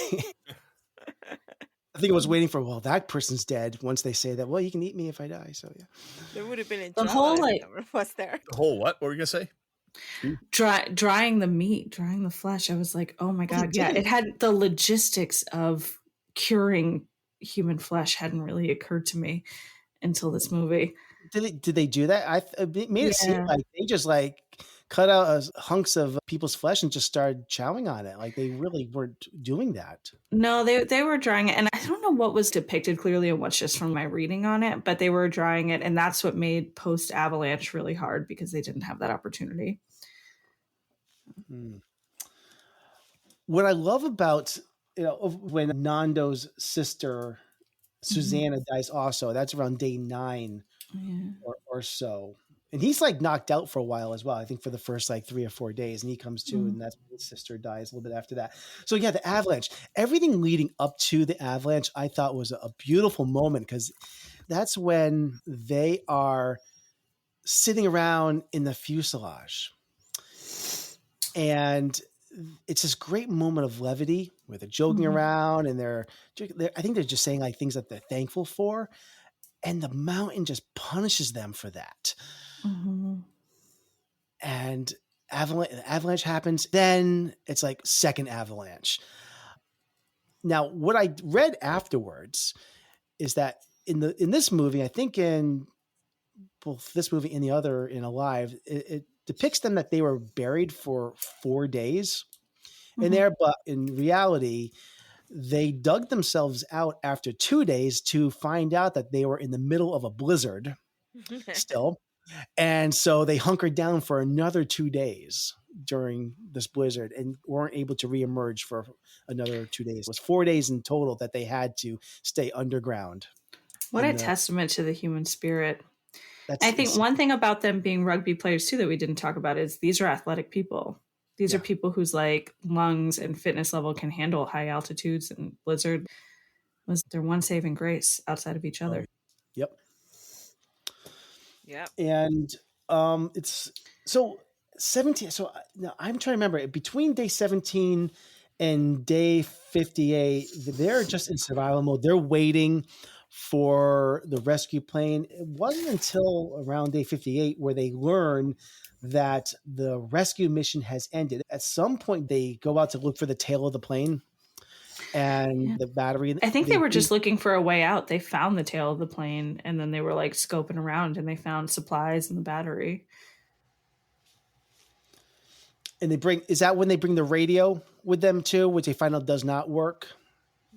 Speaker 6: I think I was waiting for, well, that person's dead. Once they say that, well, you can eat me if I die. So yeah,
Speaker 7: They would have been in
Speaker 8: The
Speaker 7: trouble
Speaker 8: whole
Speaker 7: if
Speaker 8: like
Speaker 7: it was there.
Speaker 9: The whole what? What were you gonna say?
Speaker 8: drying the meat, drying the flesh. I was like, oh my
Speaker 6: Well, they
Speaker 8: God. Yeah. It
Speaker 6: didn't.
Speaker 8: had the logistics of curing human flesh hadn't really occurred to me until this movie.
Speaker 6: Did they do that? It made it seem
Speaker 8: Yeah.
Speaker 6: like they just like cut out hunks of people's flesh and just started chowing on it. Like they really weren't doing that.
Speaker 8: No, they were drying it, and I don't know what was depicted clearly and what's just from my reading on it, but they were drying it, and that's what made post Avalanche really hard because they didn't have that opportunity.
Speaker 6: Hmm. What I love about when Nando's sister Susanna dies, also that's around day 9
Speaker 8: Yeah.
Speaker 6: or so, and he's like knocked out for a while as well. I think for the first like 3 or 4 days, and he comes to, and that's when his sister dies a little bit after that. So yeah, the avalanche, everything leading up to the avalanche, I thought was a beautiful moment because that's when they are sitting around in the fuselage, and it's this great moment of levity where they're joking around and I think they're just saying like things that they're thankful for, and the mountain just punishes them for that. And avalanche happens. Then it's like second avalanche. Now, what I read afterwards is that in this movie, I think in both this movie and the other in Alive, it depicts them that they were buried for 4 days in there, but in reality, they dug themselves out after 2 days to find out that they were in the middle of a blizzard still. And so they hunkered down for another 2 days during this blizzard and weren't able to reemerge for another 2 days. It was 4 days in total that they had to stay underground.
Speaker 8: What a testament to the human spirit.
Speaker 6: That's
Speaker 8: I think
Speaker 6: insane.
Speaker 8: one thing about them being rugby players too that we didn't talk about is these are athletic people. These are people whose like lungs and fitness level can handle high altitudes, and blizzard was their one saving grace outside of each other.
Speaker 6: Yep.
Speaker 7: Yep.
Speaker 6: And it's so 17. So now I'm trying to remember between day 17 and day 58, they're just in survival mode. They're waiting for the rescue plane. It wasn't until around day 58 where they learn that the rescue mission has ended. At some point, they go out to look for the tail of the plane and the battery.
Speaker 8: I think they were just looking for a way out. They found the tail of the plane and then they were like scoping around and they found supplies and the battery.
Speaker 6: And is that when they bring the radio with them too, which they find out does not work?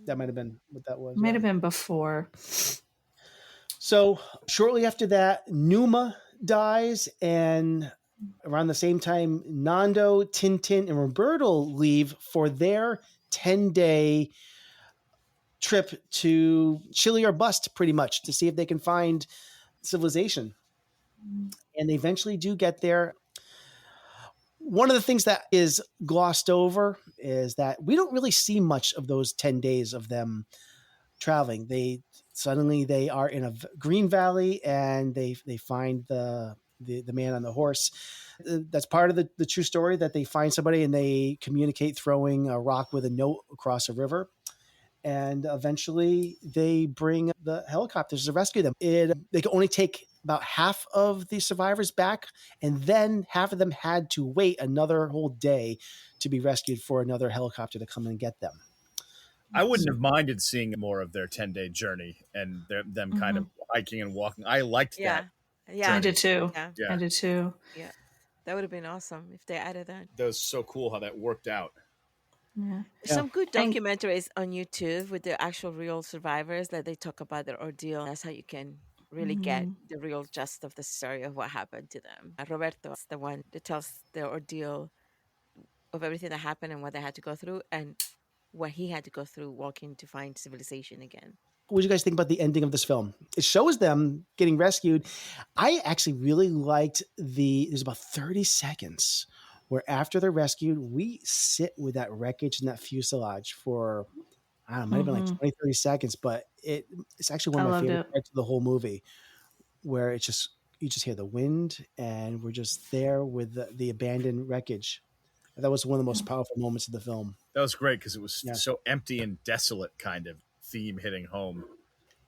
Speaker 6: That might have been what that was.
Speaker 8: Might have been before.
Speaker 6: So shortly after that, Numa dies, and around the same time, Nando, Tintin, and Roberto leave for their 10-day trip to Chile or bust, pretty much, to see if they can find civilization. And they eventually do get there. One of the things that is glossed over is that we don't really see much of those 10 days of them traveling. They are in a green valley and they find the man on the horse. That's part of the true story, that they find somebody and they communicate throwing a rock with a note across a river. And eventually they bring the helicopters to rescue them. They could only take about half of the survivors back, and then half of them had to wait another whole day to be rescued for another helicopter to come and get them.
Speaker 9: I wouldn't have minded seeing more of their 10-day journey and them kind of hiking and walking. I liked that.
Speaker 7: Yeah,
Speaker 8: I did too.
Speaker 9: Yeah.
Speaker 8: I did too.
Speaker 7: Yeah, that would have been awesome if they added that.
Speaker 9: That was so cool how that worked out.
Speaker 8: Yeah.
Speaker 7: Some good
Speaker 8: And
Speaker 7: documentaries on YouTube with the actual real survivors that they talk about their ordeal. That's how you can really get the real gist of the story of what happened to them. Roberto is the one that tells the ordeal of everything that happened and what they had to go through and what he had to go through walking to find civilization again.
Speaker 6: What do you guys think about the ending of this film? It shows them getting rescued. I actually really liked there's about 30 seconds where after they're rescued, we sit with that wreckage and that fuselage for, I don't know, might have been like 20, 30 seconds, but it's actually
Speaker 8: I
Speaker 6: one of my
Speaker 8: loved
Speaker 6: favorite
Speaker 8: it.
Speaker 6: parts of the whole movie where you just hear the wind and we're just there with the abandoned wreckage. That was one of the most powerful moments of the film.
Speaker 9: That was great because it was
Speaker 6: Yeah.
Speaker 9: so empty and desolate kind of theme hitting home.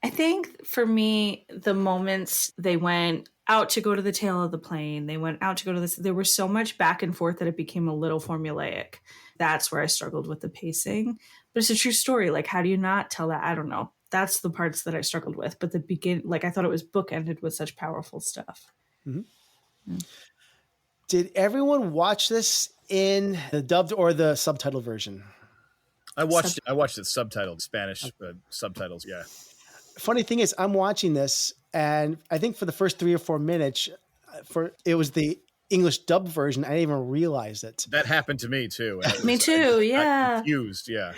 Speaker 8: I think for me, the moments they went out to go to the tail of the plane, they went out to go to this, there was so much back and forth that it became a little formulaic. That's where I struggled with the pacing. But it's a true story. Like, how do you not tell that? I don't know. That's the parts that I struggled with. But I thought it was bookended with such powerful stuff.
Speaker 6: Mm-hmm. Did everyone watch this in the dubbed or the subtitled version?
Speaker 9: I watched it subtitled, Spanish subtitles. Yeah.
Speaker 6: Funny thing is, I'm watching this, and I think for the first 3 or 4 minutes, it was the English dubbed version. I didn't even realize it.
Speaker 9: That happened to me too.
Speaker 8: Me too.
Speaker 9: I
Speaker 8: Yeah.
Speaker 9: got confused. Yeah.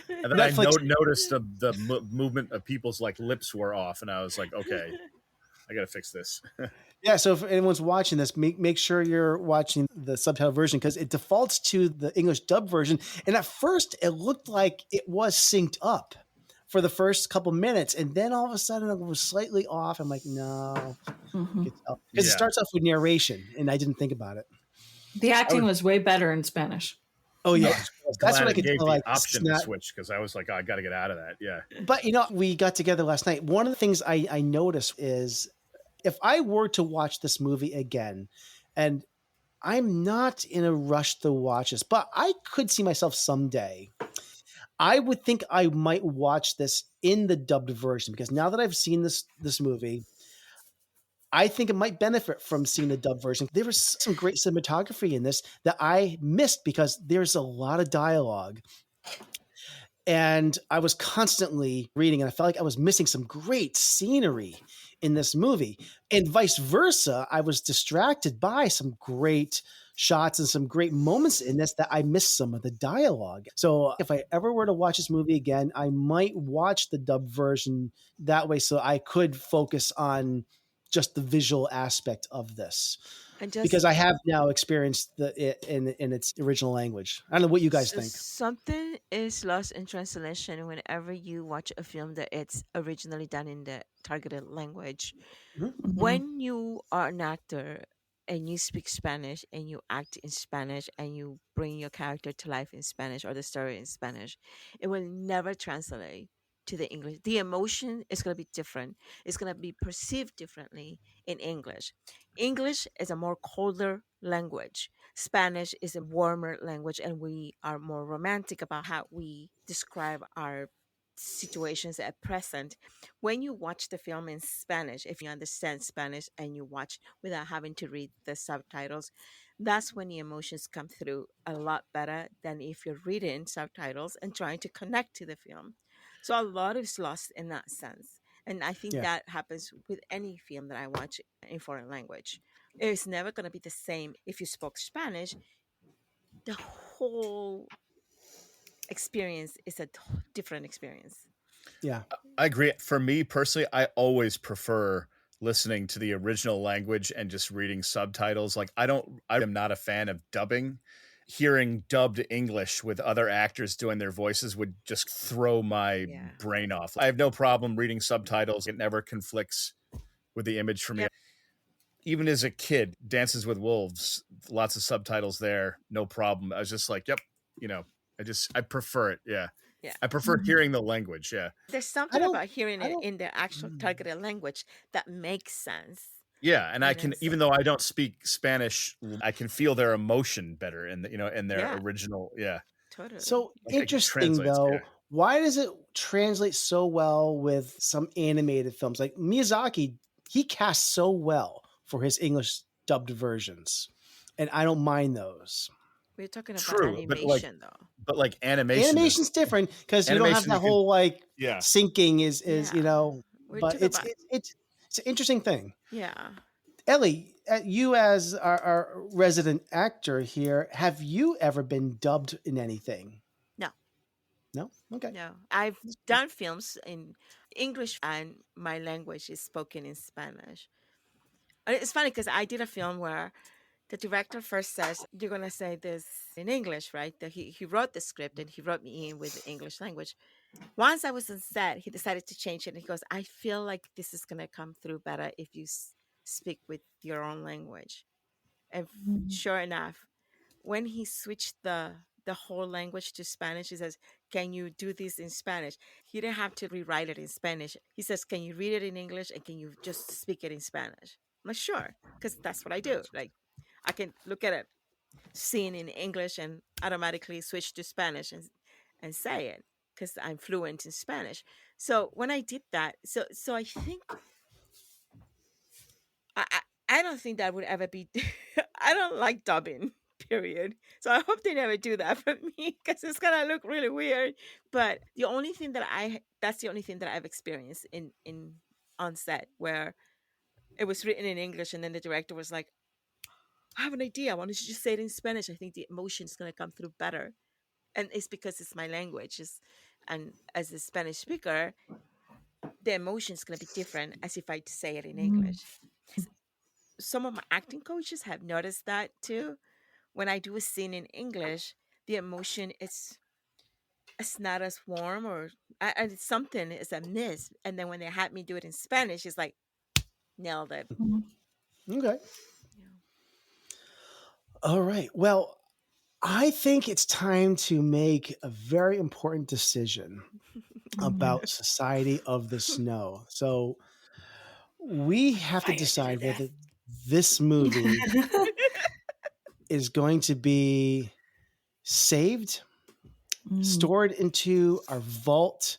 Speaker 9: And then
Speaker 6: Netflix-
Speaker 9: I noticed the movement of people's like lips were off, and I was like, okay, I got to fix this.
Speaker 6: Yeah, so if anyone's watching this, make sure you're watching the subtitle version because it defaults to the English dub version. And at first, it looked like it was synced up for the first couple minutes, and then all of a sudden it was slightly off. I'm like, no, because it starts off with narration, and I didn't think about it.
Speaker 8: The acting was way better in Spanish.
Speaker 6: Oh yeah,
Speaker 9: That's what I could tell. Like option to switch because I was like, oh, I got to get out of that. Yeah,
Speaker 6: but we got together last night. One of the things I noticed is if I were to watch this movie again, and I'm not in a rush to watch this, but I could see myself someday. I would think I might watch this in the dubbed version because now that I've seen this movie, I think it might benefit from seeing the dubbed version. There was some great cinematography in this that I missed because there's a lot of dialogue. And I was constantly reading, and I felt like I was missing some great scenery in this movie. And vice versa, I was distracted by some great shots and some great moments in this that I missed some of the dialogue. So if I ever were to watch this movie again, I might watch the dubbed version that way so I could focus on just the visual aspect of this. Because I have now experienced it in its original language. I don't know what you guys think.
Speaker 7: Something is lost in translation whenever you watch a film that it's originally done in the targeted language.
Speaker 6: Mm-hmm.
Speaker 7: When you are an actor and you speak Spanish and you act in Spanish and you bring your character to life in Spanish or the story in Spanish, it will never translate to the English. The emotion is going to be different. It's going to be perceived differently in English. English is a more colder language. Spanish is a warmer language, and we are more romantic about how we describe our situations at present. When you watch the film in Spanish, if you understand Spanish and you watch without having to read the subtitles, that's when the emotions come through a lot better than if you're reading subtitles and trying to connect to the film. So a lot is lost in that sense. And I think that happens with any film that I watch in foreign language. It's never going to be the same if you spoke Spanish. The whole experience is a different experience.
Speaker 6: Yeah,
Speaker 9: I agree. For me personally, I always prefer listening to the original language and just reading subtitles. Like I am not a fan of dubbing. Hearing dubbed English with other actors doing their voices would just throw my brain off. I have no problem reading subtitles. It never conflicts with the image for me. Even as a kid, Dances with Wolves, lots of subtitles there, no problem. I was just like, yep, I prefer it. Yeah. I prefer hearing the language. Yeah.
Speaker 7: There's something about hearing it in the actual targeted language that makes sense.
Speaker 9: Yeah, and I can, even though I don't speak Spanish, I can feel their emotion better in their original. Yeah,
Speaker 7: totally.
Speaker 6: So interesting though. Why does it translate so well with some animated films? Like Miyazaki, he casts so well for his English dubbed versions, and I don't mind those.
Speaker 7: We're talking about
Speaker 9: True,
Speaker 7: animation, though.
Speaker 9: but like animation
Speaker 6: Animation's different because you don't have
Speaker 9: animation
Speaker 6: that
Speaker 9: you can-
Speaker 6: whole like
Speaker 9: yeah.
Speaker 6: syncing is
Speaker 7: Yeah. We're
Speaker 6: but
Speaker 7: talking about
Speaker 6: it's an interesting thing.
Speaker 7: yeah.
Speaker 6: Ellie, you as our resident actor here, have you ever been dubbed in anything?
Speaker 7: No,
Speaker 6: No? Okay.
Speaker 7: no. I've done films in English and my language is spoken in Spanish. And it's funny because I did a film where the director first says, "You're gonna say this in English, right?" That he wrote the script and he wrote me in with the English language. Once I was on set, he decided to change it. And he goes, "I feel like this is gonna come through better if you speak with your own language." And sure enough, when he switched the whole language to Spanish, he says, "Can you do this in Spanish?" He didn't have to rewrite it in Spanish. He says, "Can you read it in English and can you just speak it in Spanish?" I'm like, "Sure," because that's what I do. Like, I can look at a scene in English and automatically switch to Spanish and say it because I'm fluent in Spanish. So when I did that, so I think I don't think that would ever be. I don't like dubbing. Period. So I hope they never do that for me because it's gonna look really weird. But the only thing that that's the only thing that I've experienced in on set where it was written in English and then the director was like, "I have an idea. Why don't you just say it in Spanish? I think the emotion is gonna come through better." And it's because it's my language. And as a Spanish speaker, the emotion is gonna be different as if I say it in English. Some of my acting coaches have noticed that too. When I do a scene in English, the emotion is it's not as warm or and something is amiss. And then when they had me do it in Spanish, it's like nailed it.
Speaker 6: Okay. All right. Well, I think it's time to make a very important decision about Society of the Snow. So we have to decide whether this movie is going to be saved, stored into our vault,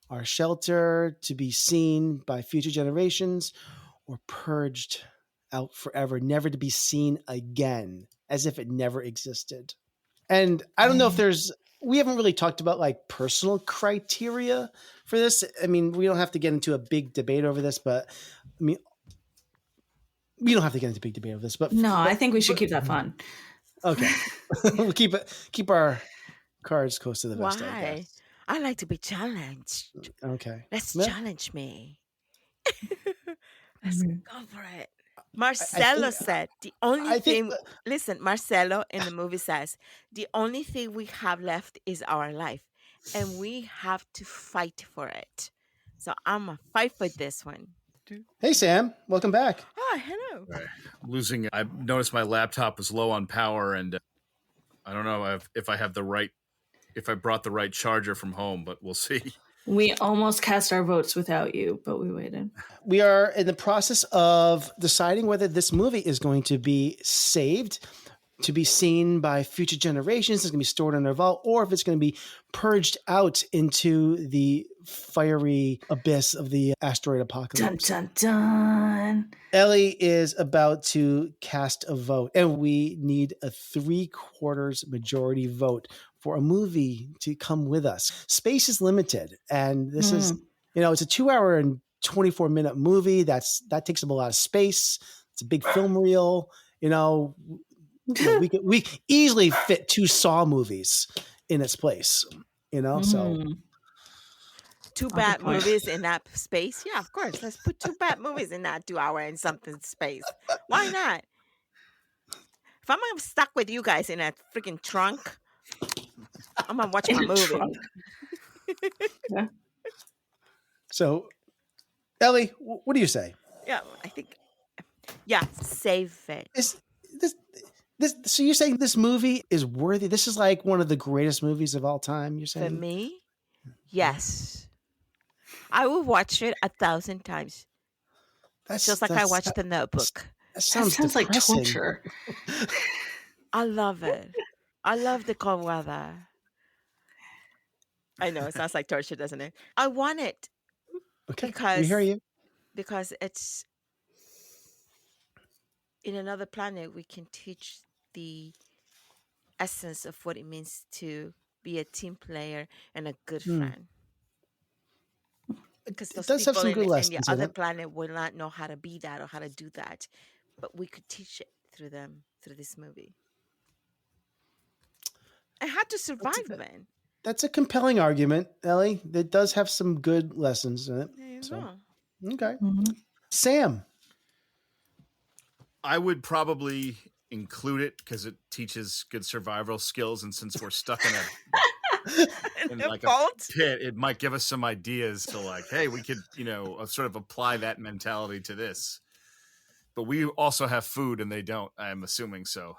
Speaker 6: our shelter to be seen by future generations, or purged out forever, never to be seen again, as if it never existed. And I don't know if we haven't really talked about like personal criteria for this. I mean, we don't have to get into a big debate over this, but I mean, we don't have to get into a big debate over this, but
Speaker 8: I think we should keep that fun.
Speaker 6: Okay. We'll keep our cards close to the vest, I
Speaker 7: Why?
Speaker 6: guess.
Speaker 7: I like to be challenged.
Speaker 6: Okay.
Speaker 7: Let's
Speaker 6: Well,
Speaker 7: challenge me. Let's go for it. Marcelo said the only
Speaker 6: I think
Speaker 7: thing. Listen, Marcelo in the movie says the only thing we have left is our life, and we have to fight for it. So I'm gonna fight for this one.
Speaker 6: Hey Sam, welcome back.
Speaker 7: Oh, hello.
Speaker 9: Losing. I noticed my laptop was low on power, and I don't know if I brought the right charger from home, but we'll see.
Speaker 8: We almost cast our votes without you, but we waited.
Speaker 6: We are in the process of deciding whether this movie is going to be saved, to be seen by future generations, it's going to be stored in our vault, or if it's going to be purged out into the fiery abyss of the asteroid apocalypse.
Speaker 8: Dun, dun.
Speaker 6: Ellie is about to cast a vote, and we need a 3/4 majority vote for a movie to come with us. Space is limited, and this is, it's a 2-hour and 24-minute movie. That takes up a lot of space. It's a big film reel. We easily fit 2 Saw movies in its place. So.
Speaker 7: 2 bad movies in that space? Yeah, of course. Let's put 2 bad movies in that 2-hour and something space. Why not? If I'm stuck with you guys in that freaking trunk, I'm gonna watch my movie.
Speaker 6: Yeah. So, Ellie, what do you say?
Speaker 7: Yeah, I think. Yeah, save it.
Speaker 6: So you're saying this movie is worthy? This is like one of the greatest movies of all time. You're saying?
Speaker 7: For me, yes. I will watch it 1,000 times. Just like I watched The Notebook.
Speaker 6: That sounds
Speaker 8: like torture.
Speaker 7: I love it. I love the cold weather. I know it sounds like torture, doesn't it? I want it.
Speaker 6: Okay,
Speaker 7: because
Speaker 6: we hear you.
Speaker 7: Because it's in another planet. We can teach the essence of what it means to be a team player and a good
Speaker 6: Hmm.
Speaker 7: friend. Because
Speaker 6: It
Speaker 7: those
Speaker 6: does have
Speaker 7: people
Speaker 6: some good
Speaker 7: in the
Speaker 6: lessons in
Speaker 7: other
Speaker 6: it.
Speaker 7: planet will not know how to be that or how to do that, but we could teach it through them through this movie. And how to survive, man.
Speaker 6: That's a compelling argument, Ellie. That does have some good lessons in it.
Speaker 7: There you
Speaker 6: So,
Speaker 7: go.
Speaker 6: okay.
Speaker 8: Mhm.
Speaker 6: Sam.
Speaker 9: I would probably include it because it teaches good survival skills, and since we're stuck in like a pit, it might give us some ideas to like, hey, we could, sort of apply that mentality to this. But we also have food, and they don't. I'm assuming so.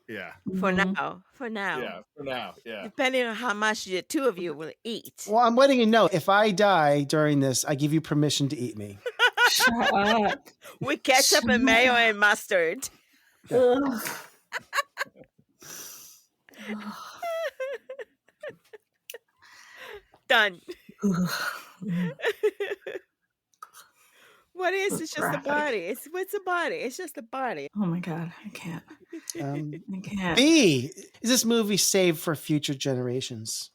Speaker 9: Yeah.
Speaker 7: For
Speaker 8: Mhm.
Speaker 7: now. For now.
Speaker 9: Yeah. For now. Yeah.
Speaker 7: Depending on how much the two of you will eat.
Speaker 6: Well, I'm letting you know if I die during this, I give you permission to eat me.
Speaker 8: Shut up.
Speaker 7: With ketchup and mayo and mustard.
Speaker 8: Ugh.
Speaker 7: Done.
Speaker 8: Ugh.
Speaker 7: What is? It's just a body. What's a body? It's just a body.
Speaker 8: Oh my god, I can't. I can't.
Speaker 6: B, is this movie saved for future generations?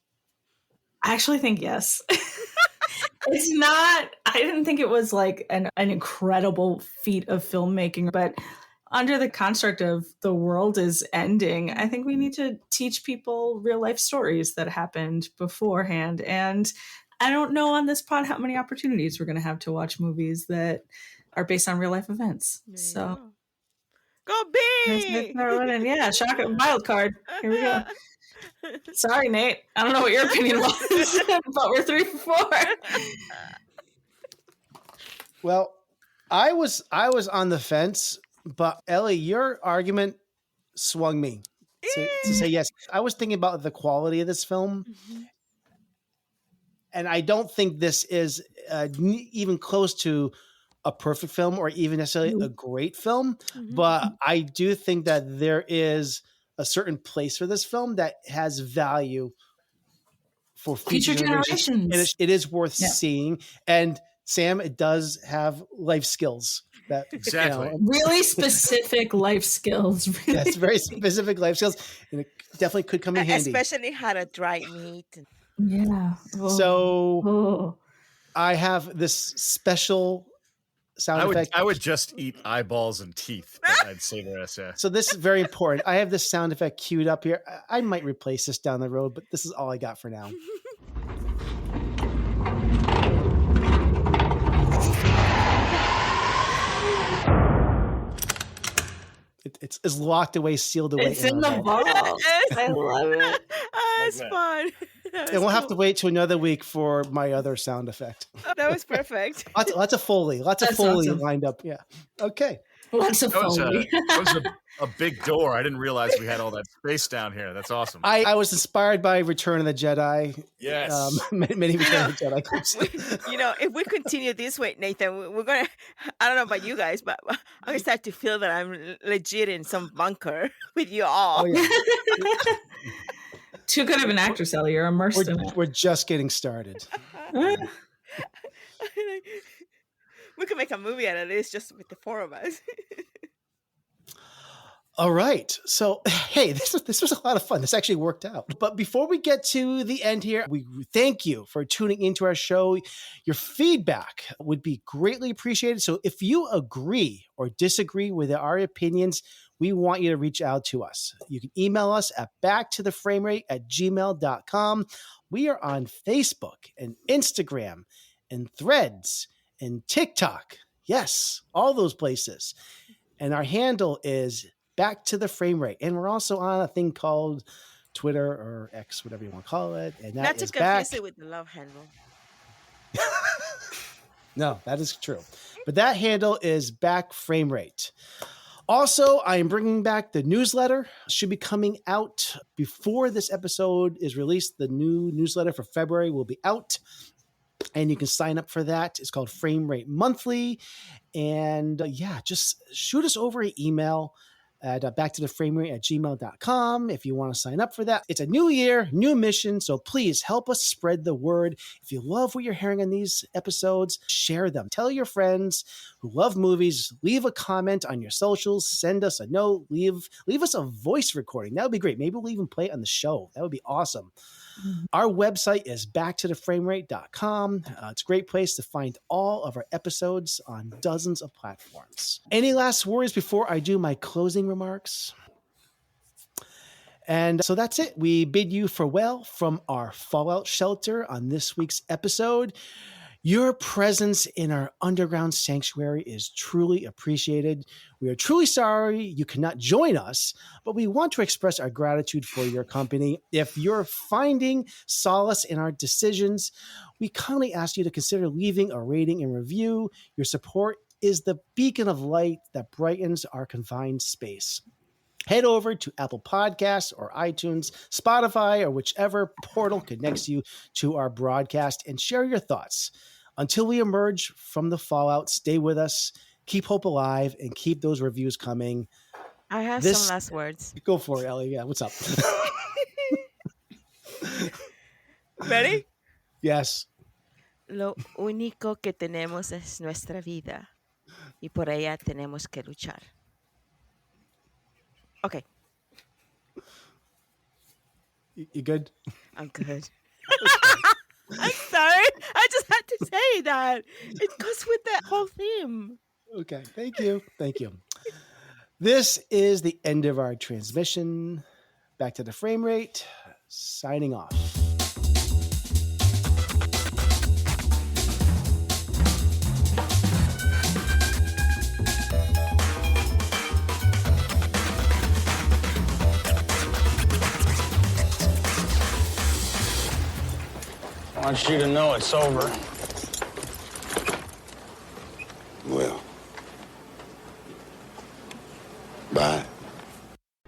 Speaker 8: I actually think yes. It's not, I didn't think it was like an incredible feat of filmmaking, but under the construct of the world is ending, I think we need to teach people real life stories that happened beforehand. And I don't know on this pod how many opportunities we're going to have to watch movies that are based on real life events. So
Speaker 7: go B!
Speaker 8: Yeah, shock wild card. Here we go. Sorry, Nate. I don't know what your opinion was, but we're 3 for 4.
Speaker 6: Well, I was on the fence, but Ellie, your argument swung me to say yes. I was thinking about the quality of this film, and I don't think this is even close to a perfect film or even necessarily a great film, but I do think that there is a certain place for this film that has value for future generations. And it is worth seeing. And Sam, it does have life skills that
Speaker 9: exactly
Speaker 8: really specific life skills. Really.
Speaker 6: That's very specific life skills, and it definitely could come in handy.
Speaker 7: Especially how to dry meat.
Speaker 8: Yeah.
Speaker 6: So I have this special sound effect.
Speaker 9: I would just eat eyeballs and teeth. I'd say that.
Speaker 6: So this is very important. I have this sound effect queued up here. I might replace this down the road, but this is all I got for now. It's locked away, sealed away.
Speaker 8: It's in the vault. I love it.
Speaker 7: It's fun.
Speaker 6: And we'll have to wait to another week for my other sound effect.
Speaker 7: That was perfect.
Speaker 6: Lots of Foley. Lots of Foley lined up. Yeah. Okay.
Speaker 8: Lots of Foley.
Speaker 9: That was a big door. I didn't realize we had all that space down here. That's awesome.
Speaker 6: I was inspired by Return of the Jedi.
Speaker 9: Yes.
Speaker 6: Many Return of the Jedi clips.
Speaker 7: If we continue this way, Nathan, we're going to, I don't know about you guys, but I'm going to start to feel that I'm legit in some bunker with you all.
Speaker 6: Oh, yeah.
Speaker 8: Too good of an actress, Ellie. You're immersed in it.
Speaker 6: We're just getting started.
Speaker 7: We could make a movie out of this just with the 4 of us.
Speaker 6: All right. So, hey, this was a lot of fun. This actually worked out. But before we get to the end here, we thank you for tuning into our show. Your feedback would be greatly appreciated. So if you agree or disagree with our opinions, we want you to reach out to us. You can email us at backtotheframerate@gmail.com. We are on Facebook and Instagram and Threads and TikTok. Yes, all those places. And our handle is Back to the Frame Rate. And we're also on a thing called Twitter or X, whatever you want to call it. And that
Speaker 7: Not to
Speaker 6: is
Speaker 7: confuse it with the love handle.
Speaker 6: No, that is true. But that handle is Back Frame Rate. Also, I am bringing back the newsletter. It should be coming out before this episode is released. The new newsletter for February will be out. And you can sign up for that. It's called Frame Rate Monthly. And just shoot us over an email. at backtotheframerate@gmail.com if you want to sign up for that. It's a new year, new mission, so please help us spread the word. If you love what you're hearing on these episodes, share them. Tell your friends who love movies, leave a comment on your socials, send us a note, leave us a voice recording. That would be great. Maybe we'll even play it on the show. That would be awesome. Our website is backtotheframerate.com. It's a great place to find all of our episodes on dozens of platforms. Any last words before I do my closing remarks? And so that's it. We bid you farewell from our Fallout shelter on this week's episode. Your presence in our underground sanctuary is truly appreciated. We are truly sorry you cannot join us, but we want to express our gratitude for your company. If you're finding solace in our decisions, we kindly ask you to consider leaving a rating and review. Your support is the beacon of light that brightens our confined space. Head over to Apple Podcasts or iTunes, Spotify, or whichever portal connects you to our broadcast and share your thoughts. Until we emerge from the fallout, stay with us, keep hope alive, and keep those reviews coming.
Speaker 7: I have some last words.
Speaker 6: Go for it, Ellie. Yeah, what's up?
Speaker 7: Ready?
Speaker 6: Yes.
Speaker 7: Lo único que tenemos es nuestra vida y por ella tenemos que luchar. Okay.
Speaker 6: You good?
Speaker 7: I'm good. I'm sorry. I just had to say that. It goes with the whole theme.
Speaker 6: Okay. Thank you. Thank you. This is the end of our transmission. Back to the frame rate. Signing off.
Speaker 12: I want you to know it's over.
Speaker 13: Well, bye.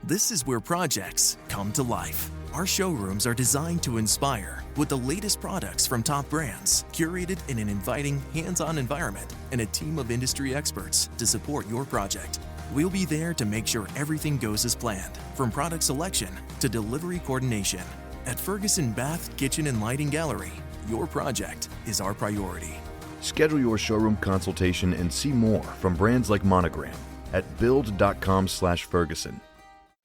Speaker 10: This is where projects come to life. Our showrooms are designed to inspire with the latest products from top brands, curated in an inviting, hands-on environment, and a team of industry experts to support your project. We'll be there to make sure everything goes as planned, from product selection to delivery coordination. At Ferguson Bath, Kitchen, and Lighting Gallery, your project is our priority.
Speaker 11: Schedule your showroom consultation and see more from brands like Monogram at build.com/Ferguson.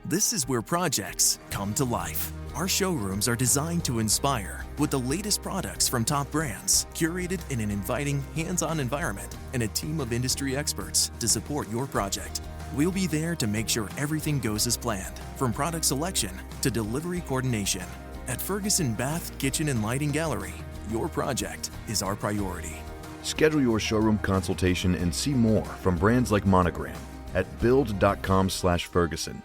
Speaker 10: This is where projects come to life. Our showrooms are designed to inspire with the latest products from top brands, curated in an inviting, hands-on environment, and a team of industry experts to support your project. We'll be there to make sure everything goes as planned, from product selection to delivery coordination. At Ferguson Bath, Kitchen, and Lighting Gallery, your project is our priority.
Speaker 11: Schedule your showroom consultation and see more from brands like Monogram at build.com/Ferguson.